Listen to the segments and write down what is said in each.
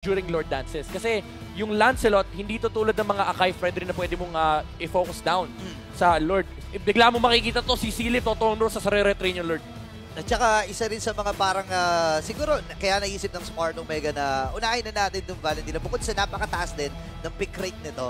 during Lord Dances. Kasi yung Lancelot, hindi to tulad ng mga Akai friendly na pwede mong i-focus down sa Lord. Bigla mo makikita to, sisilip, totono sa sarere-train yung Lord. At saka, isa rin sa mga parang, siguro, kaya naisip ng Smart Omega na unahin na natin itong Valentina. Bukod sa napakataas din ng pick rate nito,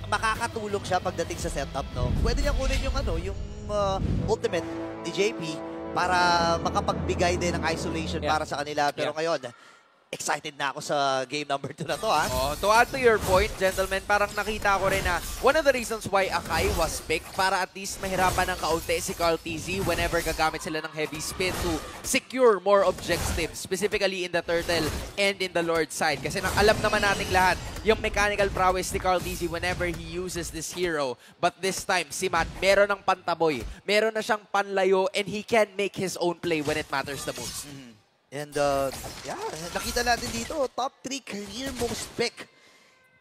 makakatulong siya pagdating sa setup, no? Pwede niya kunin yung, yung ultimate ni JP para makapagbigay din ng isolation para sa kanila. Pero ngayon, excited na ako sa game number 2 na to, ha? Oh, to add to your point, gentlemen, parang nakita ko rin na one of the reasons why Akai was picked para at least mahirapan ng kaunti si Carl TZ whenever gagamit sila ng heavy spin to secure more objectives, specifically in the turtle and in the Lord side. Kasi alam naman nating lahat yung mechanical prowess ni Carl TZ whenever he uses this hero. But this time, si Matt, meron ng pantaboy, meron na siyang panlayo, and he can make his own play when it matters the most. And, yeah, nakita natin dito, top 3 career most pick.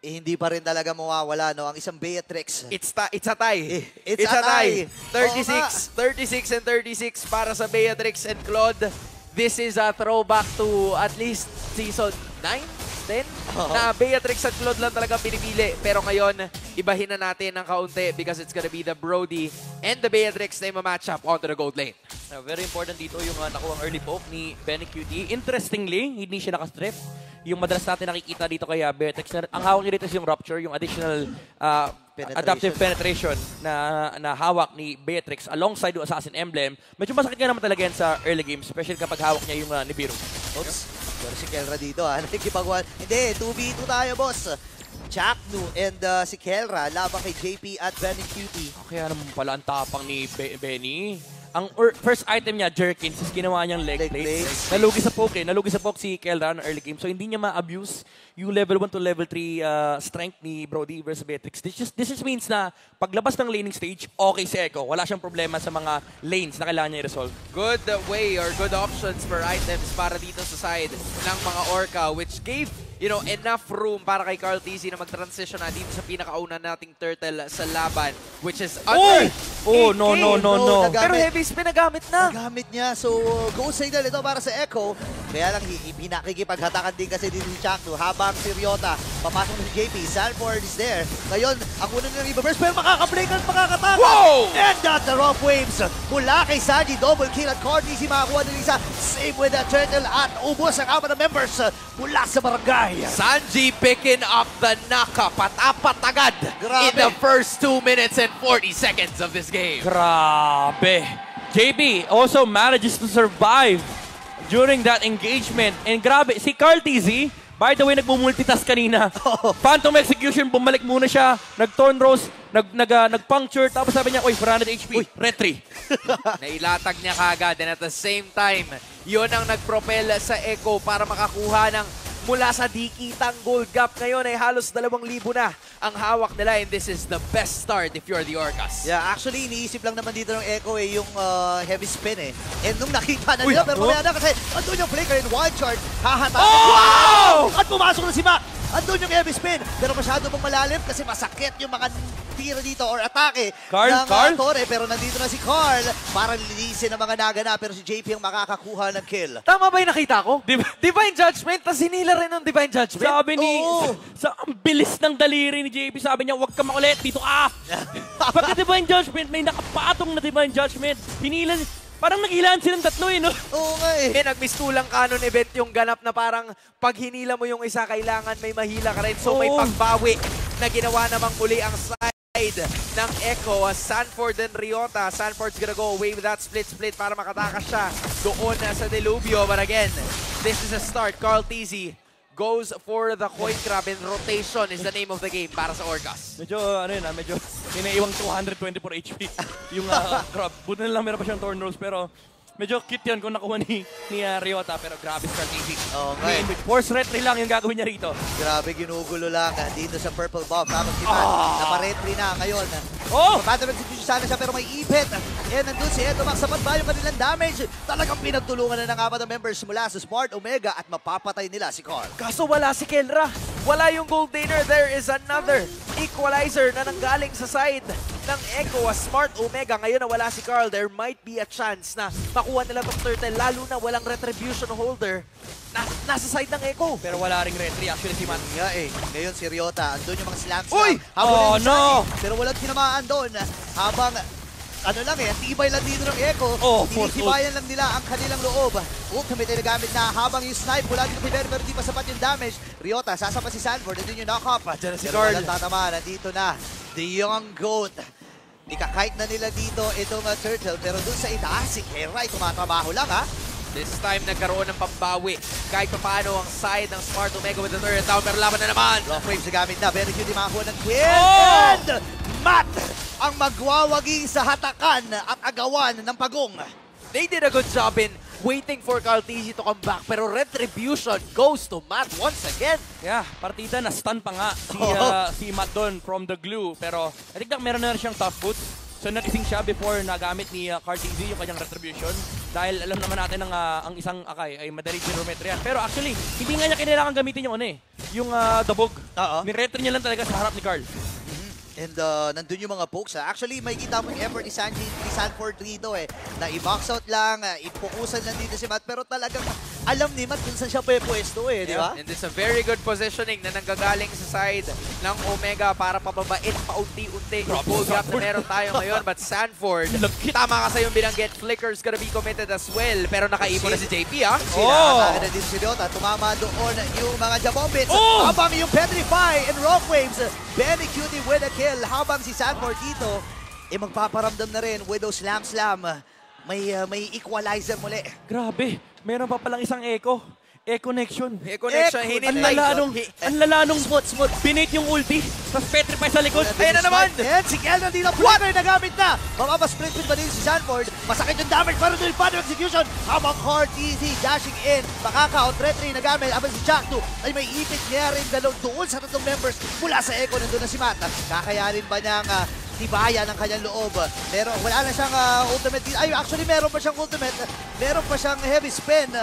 Hindi pa rin talaga mawawala, no? Ang isang Beatrix. It's a tie. It's a tie. 36 and 36 para sa Beatrix and Claude. This is a throwback to at least season 9? 10? Na Beatrix at Claude lang talaga pinipili. Pero ngayon, ibahin na natin ng kaunti because it's gonna be the Brody and the Beatrix na match up onto the gold lane. Very important dito yung nakuhang early poke ni Benny QT. Interestingly, hindi siya nakastrip. Yung madalas natin nakikita dito kay Beatrix, ang hawak niya dito is yung Rupture, yung additional adaptive penetration na hawak ni Beatrix alongside yung Assassin Emblem. Medyo masakit nga naman talaga yan sa early game, especially kapag hawak niya yung Nibiru. Oops. Pero si Kelra dito, nakikipagwan. Hindi, 2v2 tayo, boss. Chaknu and si Kelra laban kay JP at Benny QT. Kaya naman pala ang tapang ni Benny. Ang first item niya, Jerkins, is ginawa niyang leg plates. Nalugi sa poke, Nalugi sa poke si Kelra ng early game. So hindi niya ma-abuse yung level 1 to level 3 strength ni Brody versus Beatrix. This just means na paglabas ng laning stage, okay si Echo. Wala siyang problema sa mga lanes na kailangan niya i-resolve. Good way or good options for items para dito sa side ng mga Orca, which gave enough room para kay Carl TZ na mag-transition na dito sa pinakauna nating turtle sa laban, which is under. Oh, no. Pero heavy spin nagamit na. Nagamit niya. So, go signal ito para sa Echo. Kaya lang, pinakikipaghatakan din kasi dito si Chaknu. Habang si Ryota, papasok na si JP. Sanford is there. Ngayon, ang una nilang i-burst, pero makaka-break at makakatakan. Wow! And that's the rough waves. Mula kay Sanji, double kill at Cordy. Si makakuha ng isa. Same with the turtle at ubos ang apat na members mula sa barangay. Sanji picking up the knock-up at apat agad in the first 2 minutes and 40 seconds of this game. Grabe. JB also manages to survive during that engagement. And grabe, si Carl TZ, by the way, nagmumultitask kanina. Phantom Execution, bumalik muna siya. Nag-Thorn Rose, nag-puncture. Tapos sabi niya, 400 HP, retry. Nailatag niya kagad. And at the same time, yun ang nag-propel sa Echo para makakuha ng mula sa dikitang gold gap. Ngayon ay halos 2,000 na ang hawak nila, and this is the best start if you're the Orcas. Yeah, actually, iniisip lang naman dito ng Echo yung heavy spin And nung nakita na nila, pero mamaya na kasi andun yung flicker and wild charge, hahatakin. Oh! At pumasok na si Mac. Andun yung heavy spin, pero masyado pong malalim kasi masakit yung mga tira dito or atake ng Torre. Pero nandito na si Carl para lilisin ang mga nagana, pero si JP ang makakakuha ng kill. Tama ba yung nakita ko? Divine Judgment, tapos hinila rin ng Divine Judgment. Sabi ni, ang bilis ng daliri ni JP, sabi niya, huwag ka makulit, dito ka! Pagka Divine Judgment, may nakapatong na Divine Judgment. Hinila, parang naghilaan silang tatlo no? Oo nga nagmistulang canon event yung ganap na parang pag hinila mo yung isa, kailangan may mahila ka rin. So may pagbawi na ginawa namang muli ang side ng Echo. Sanford and Ryota. Sanford's gonna go away with that split para makatakas siya doon sa Delubio. But again, this is a start. Carl TZ goes for the coin grab, and rotation is the name of the game para sa Orcas. Medyo, medyo inaiwang 224 HP yung grab. Buti na lang meron pa siyang Thorn Rose, pero medyo cute yun kung nakuha ni Ryota, pero grabe strategic. Force retry lang yung gagawin niya rito. Grabe, ginugulo lang dito sa purple buff. Tapos si Matt, napa-retry na ngayon. Papatabag si sana siya, pero may ipit. And nandun si Edo Max, sapat ba yung kanilang damage? Talagang pinagtulungan na ng apat na members mula sa Smart Omega at mapapatay nila si Carl. Kaso wala si Kelra. Wala yung gold laner. There is another equalizer na nanggaling sa side ng Echo. A smart Omega. Ngayon na wala si Carl, there might be a chance na makuha nila tong turtle, lalo na walang retribution holder nasa side ng Echo. Pero wala ring retry actually si Matt. Nga eh. Ngayon si Ryota, andun yung mga slams. Uy! Oh, no! Pero walang tinamaan doon. Habang ano lang eh, tibay lang dito ng Echo. Tinitibayan lang nila ang kanilang loob. Ultimate ay nagamit na habang yung snipe mula dito kay Benny, pero di pa sapat yung damage. Ryota, sasapat si Sanford, nandun yung knock-up. Diyan na si Pero Carl. walang tatama, nandito na. The Young Goat. Ikakite na nila dito itong turtle, pero dun sa itaas, si Kerai tumatrabaho lang ha. This time, nagkaroon ng pambawi. Kahit pa paano ang side ng Smart Omega with the third down, pero laban na naman. Rock Waves na gamit na. Very cute makakuha ng Quinn. Oh! And Matt ang magwawagi sa hatakan at agawan ng pagong. They did a good job in waiting for Carl TZ to come back, pero retribution goes to Matt once again. Yeah, partida na stun pa nga si Matt doon from the glue. Pero I think meron na rin siyang tough boots. So nagising siya before nagamit ni Carl TZ yung kanyang retribution. Dahil alam naman natin ang isang Akai ay madali geometry yan. Pero actually, hindi nga niya kailangan gamitin yung yung dabog. Ni-retry niya lang talaga sa harap ni Carl. And nandun yung mga pokes. Actually, may kita mo yung effort ni Sanford dito na i-box out lang, ipukusan lang dito si Matt. Pero talagang alam ni Matt kung saan siya pwesto di ba? And it's a very good positioning na nanggagaling sa side ng Omega para pababait paunti-unti yung goal gap na meron tayo ngayon. But Sanford, tama ka sa yung binanggit, Flicker's gonna be committed as well. Pero nakaipon na si JP Nakakagana din si Ryota. Tumama doon yung mga Jabombits. Habang yung Petrify and Rock Waves. Benny Cutie with a kill. Habang si Sanford dito, magpaparamdam na rin with those slam. May equalizer muli. Grabe, meron pa palang isang Echo. E-connection. E-connection, Ang lalanong smooth. Binate yung ulti. Tapos petrify sa likod. Ayan na naman! And si Kel nandito. Flutter na gamit na. Mapapasprint pa din si Sanford. Masakit yung damage para doon. Paano execution? Habang Hard Easy dashing in. Makaka-out retry na gamit. Habang si Jack2 ay may ipit niya rin doon sa tatlong members mula sa Echo. Nandun na si Matt. Kakayanin ba niyang tibayan ang kanyang loob? Pero wala na siyang ultimate. Ay, actually meron pa siyang ultimate. Meron pa siyang heavy spin.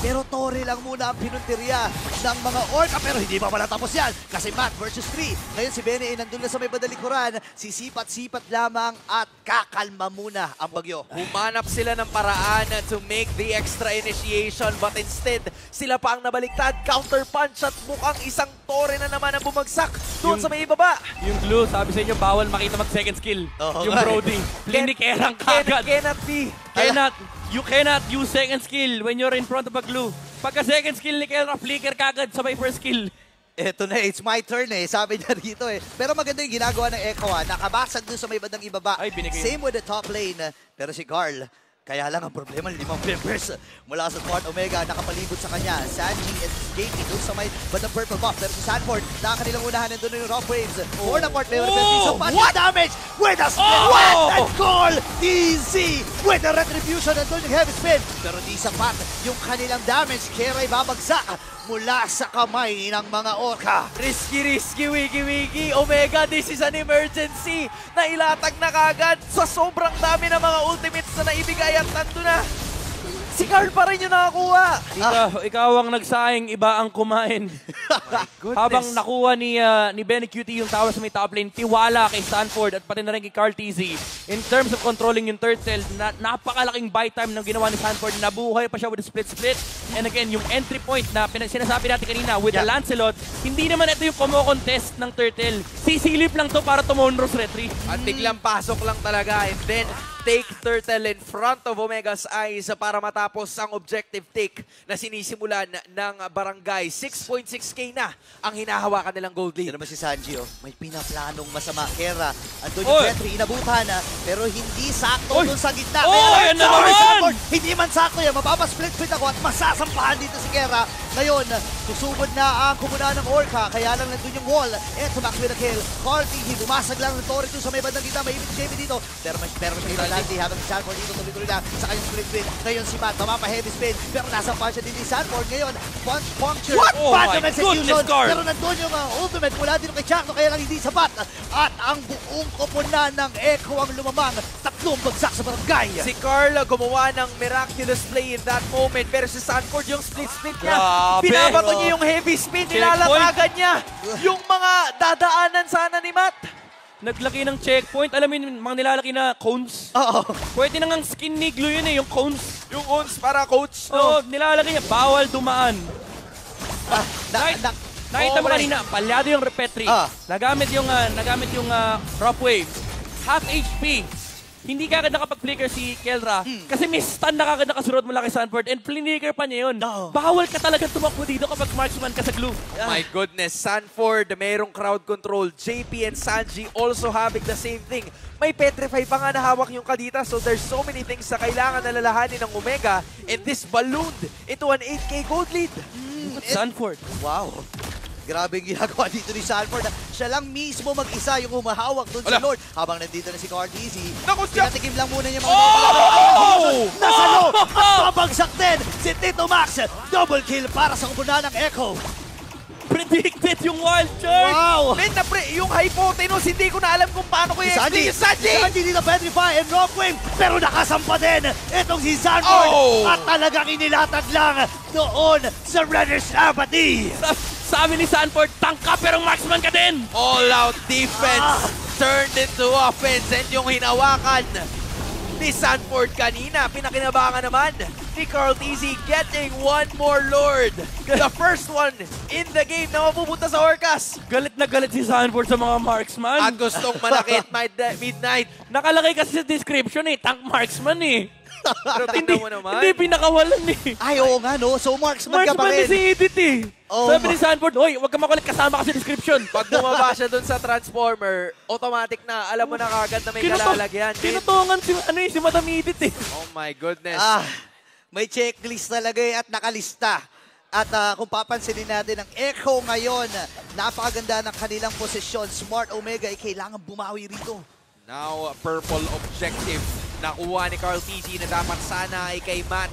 Pero Torre lang muna ang pinuntirya ng mga Orca. Pero hindi pa pala tapos yan. Kasi Matt versus 3. Ngayon si Benny ay nandun na sa may badalikuran. Sisipat-sipat lamang at kakalma muna ang bagyo. Humanap sila ng paraan to make the extra initiation. But instead, sila pa ang nabaliktad. Counter punch at mukhang isang Torre na naman ang bumagsak doon sa may ibaba. Yung glue, sabi sa inyo, bawal makita mag-second skill. Yung Brody. Linikerang kagad. Cannot be. You cannot use second skill when you're in front of a glue. Pagka second skill ni Kelra, flicker kagad sabay first skill. Eto na, it's my turn sabi niya rito Pero maganda yung ginagawa ng Echo Nakabasag dun sa may bandang ibaba. Same with the top lane. Pero si Carl, kaya lang ang problema, 5 members mula sa Smart Omega nakapalibot sa kanya. Sanji and JP dun sa may bandang purple buff. Pero si Sanford, na kanilang unahan, nandun yung Rock Waves. For the part, may so what damage with a split and call easy with the retribution. Nandun yung heavy spin. Pero di sapat yung kanilang damage. Keray babagsak mula sa kamay ng mga Orca. Risky, wiki. Omega, this is an emergency. Nailatag na kagad sa sobrang dami ng mga ultimates na naibigay at nandun na. Si Carl pa rin yung nakakuha. Ikaw ang nagsayang, iba ang kumain. Habang nakuha ni Benny Cutie yung tower sa may top lane, tiwala kay Sanford at pati na rin kay Carl TZ. In terms of controlling yung turtle, napakalaking buy time ng ginawa ni Sanford. Nabuhay pa siya with a split. And again, yung entry point na sinasabi natin kanina with the Lancelot, hindi naman ito yung contest ng turtle. Sisilip lang to para tumonros retry. At biglang pasok lang talaga. And then, take turtle in front of Omega's eyes para matapos ang objective take na sinisimulan ng barangay. 6.6k na ang hinahawakan nilang gold lead. Yan naman si Sanji, may pinaplanong masama. Kera, andun yung Petri, inabutan pero hindi sakto dun sa gitna. Yan na naman! Hindi man sakto yan, mapapasplit-split ako at masasampahan dito si Kera. Ngayon, susugod na ang kumunahan ng Orca, kaya lang nandun yung wall. Eto, Max with a kill. Carty, bumasag lang ng Torre dun sa may bandang gitna. May ibig JP dito. Pero Landy, habang si Sanford dito, tuloy-tuloy na sa kanyang split spin. Ngayon si Matt, mamapa-heavy spin. Pero nasa punch siya din ni Sanford. Ngayon, punch puncture. Phantom execution. Pero nandun yung ultimate mula dito kay Chakno, kaya lang hindi sapat. At ang buong koponan ng Echo ang lumamang. tatlong bagsak sa barangay. Si Carl gumawa ng miraculous play in that moment. Pero si Sanford yung split-split niya. Grabe. Binabato niya yung heavy spin. Nilalatagan niya yung mga dadaanan sana ni Matt. Naglaki ng checkpoint. Alam mo yun, mga nilalaki na cones. Oo. Pwede na ngang skin niglo yun eh, yung cones. Yung ons para coach, Oo, no? nilalaki niya. Bawal dumaan. Nakita mo Pobre. kanina, palyado yung repetry. Nagamit yung drop wave. Half HP. Hindi ka agad nakapag-flicker si Kelra kasi may stun na kagad nakasurot mula kay Sanford and flicker pa niya yun. No. Bawal ka talaga tumakbo dito kapag marksman ka sa glue. My goodness, Sanford, merong crowd control. JP and Sanji also having the same thing. May Petrify pa nga na hawak yung Kadita, so there's so many things na kailangan nalalahanin ng Omega, and this ballooned into an 8K gold lead. Sanford. Wow. Grabe yung ginagawa dito ni Sanford. Siya lang mismo mag-isa yung humahawak doon sa Lord. Habang nandito na si Carteezy, pinatikim lang muna niya mga nasa low! At pabagsak din si Tito Max. Double kill para sa kupunan ng Echo. Predicted yung wild charge. Wow! Men na pre, yung hypotenuse, hindi ko na alam kung paano ko i-explain yung Sanji! Sanji dito Petrify and Rockwave, pero nakasampa din itong si Sanford. At talagang inilatag lang doon sa Runner's Apathy. Sabi ni Sanford, tangka pero marksman ka din. All-out defense turned into offense, and yung hinawakan ni Sanford kanina, pinakinabangan naman ni Carteezy getting one more Lord. The first one in the game na mapupunta sa Orcas. Galit na galit si Sanford sa mga marksman. At gustong manakit midnight. Nakalagay kasi sa description eh, tank marksman eh. Pero tingnan mo naman. Hindi pinakawalan eh. Ay, oo nga no. So marksman ka pa Marksman rin. si Edith eh. Oh, Sabi ni Sanford, hoy, huwag ka makulit, kasama ka sa description. Pag bumaba siya dun sa Transformer, automatic na, alam mo na kagad na may kalalagyan. Tinutungan si Madam Edith eh. Oh my goodness. May checklist talaga at nakalista. At kung papansinin natin ang Echo ngayon, napakaganda ng kanilang posisyon. Smart Omega ay kailangan bumawi rito. Now, purple objective. Nakuha ni Carteezy na dapat sana ay kay Matt.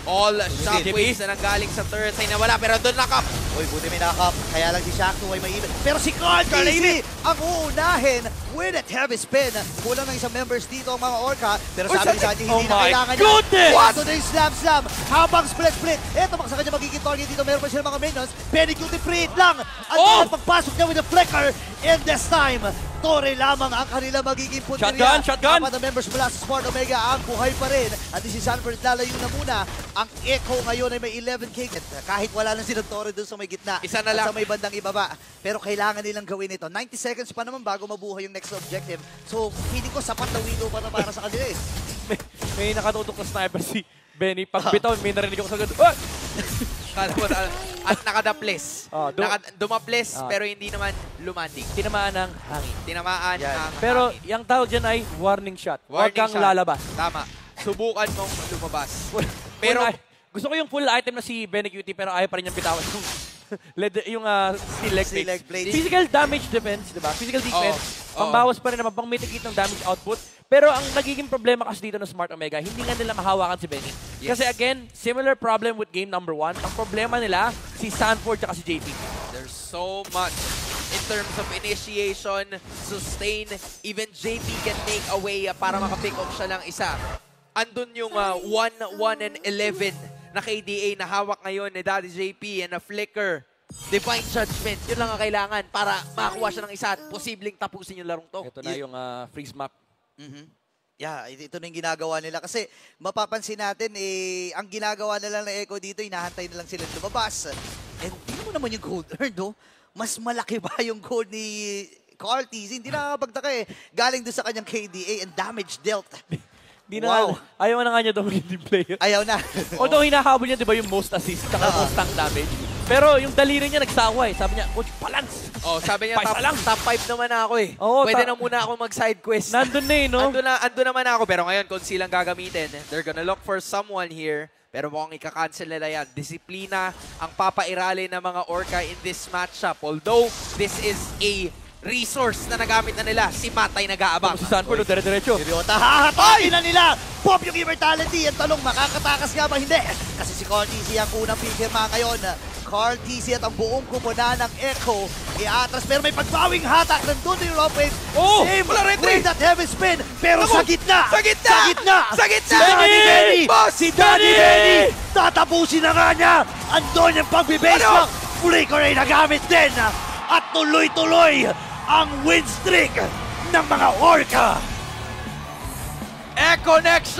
All shockwaves na nanggaling sa turret ay nawala, pero doon nakap. Uy, buti may nakap. Kaya lang si Shakto ay may even. Pero si Carteezy ang uunahin with a heavy spin. Kulang ng isang members dito ang mga Orca. Pero sabi ni Sanji, hindi na kailangan niya. Goodness! Ito na yung slam. Habang split. Ito baka sa kanya magiging target dito. Meron pa sila mga minions. Penny Cutie free it lang. At pagpasok niya with a flicker. And this time, Torre lamang ang kanila magiging punteriya. Shotgun! Apat na members mula sa Smart Omega ang buhay pa rin. At si Sanford lalayo na muna. Ang Echo ngayon ay may 11K. Kahit wala lang silang Torre doon sa may gitna. Isa na lang. At sa may bandang ibaba. Pero kailangan nilang gawin ito. 90 seconds pa naman bago mabuhay yung next objective. So, feeling ko sapat na window pa na para sa kanila eh. May nakatutok na sniper si Benny. Pag bitaw, may narinig ako sa ganda. At nakadaples. Dumaples, pero hindi naman lumanding. Tinamaan ng hangin. Tinamaan ang Pero hangin. yung tawag dyan ay warning shot. Huwag Warning kang shot. lalabas. Tama. Subukan mong lumabas. Pero Pero gusto ko yung full item na si Benny Cutie pero ayaw pa rin niyang bitawan yung steel leg blades. Physical damage defense, di ba? Physical defense. Pambawas pa rin naman, pang mitigate ng damage output. Pero ang nagiging problema kasi dito ng Smart Omega, hindi nga nila mahawakan si Benny. Yes. Kasi again, similar problem with game number 1. Ang problema nila, si Sanford at si JP. there's so much in terms of initiation, sustain, even JP can make a way para makapick off siya lang isa. Andun yung 1, 1, and 11 na KDA na hawak ngayon ni Daddy JP and a flicker. Divine Judgment, yun lang ang kailangan para makakuha siya ng isa at posibleng tapusin yung larong to. Ito na yung freeze map. Yeah, ito na yung ginagawa nila. Kasi mapapansin natin, ang ginagawa nila ng Echo dito, inahantay na lang sila lumabas. And tingnan mo naman yung gold earned, no? Mas malaki ba yung gold ni Carteezy? Hindi nakakapagtaka eh. Galing doon sa kanyang KDA and damage dealt. Wow. Ayaw na nga niya daw maging team player. Ayaw na. Although hinahabol niya, di ba, yung most assist at most tank damage. Pero yung daliri niya nagsawa eh. Sabi niya, Coach, balance. Sabi niya, top 5 naman ako eh. Pwede na muna ako mag-side quest. Nandun na eh, no? Andun naman ako. Pero ngayon, kung silang gagamitin, they're gonna look for someone here. Pero mukhang ika-cancel nila yan. Disiplina ang papairali ng mga Orca in this matchup. Although, this is a resource na nagamit na nila. Si Matt ay nag-aabang. Si Sanford, dire-diretso. Idiota, hahatayin na nila! Pop yung immortality! Ang talong, makakatakas nga ba? Hindi! Kasi si Carteezy ang unang pipirma ngayon. Carl TZ at ang buong kumuna ng Echo iatras, pero may pagbawing hatak. Nandun yung rope wave. Oh, Same wala rin with that heavy spin, pero Ako, sa gitna! sa gitna! Sa gitna! Sa gitna! Si Danny Benny! Boss! Si Danny Benny! Benny! Tatapusin na nga niya! Andun yung pag-base Ano? lock! Flicker ay nagamit din! At tuloy-tuloy ang win streak ng mga Orca! Echo next shot!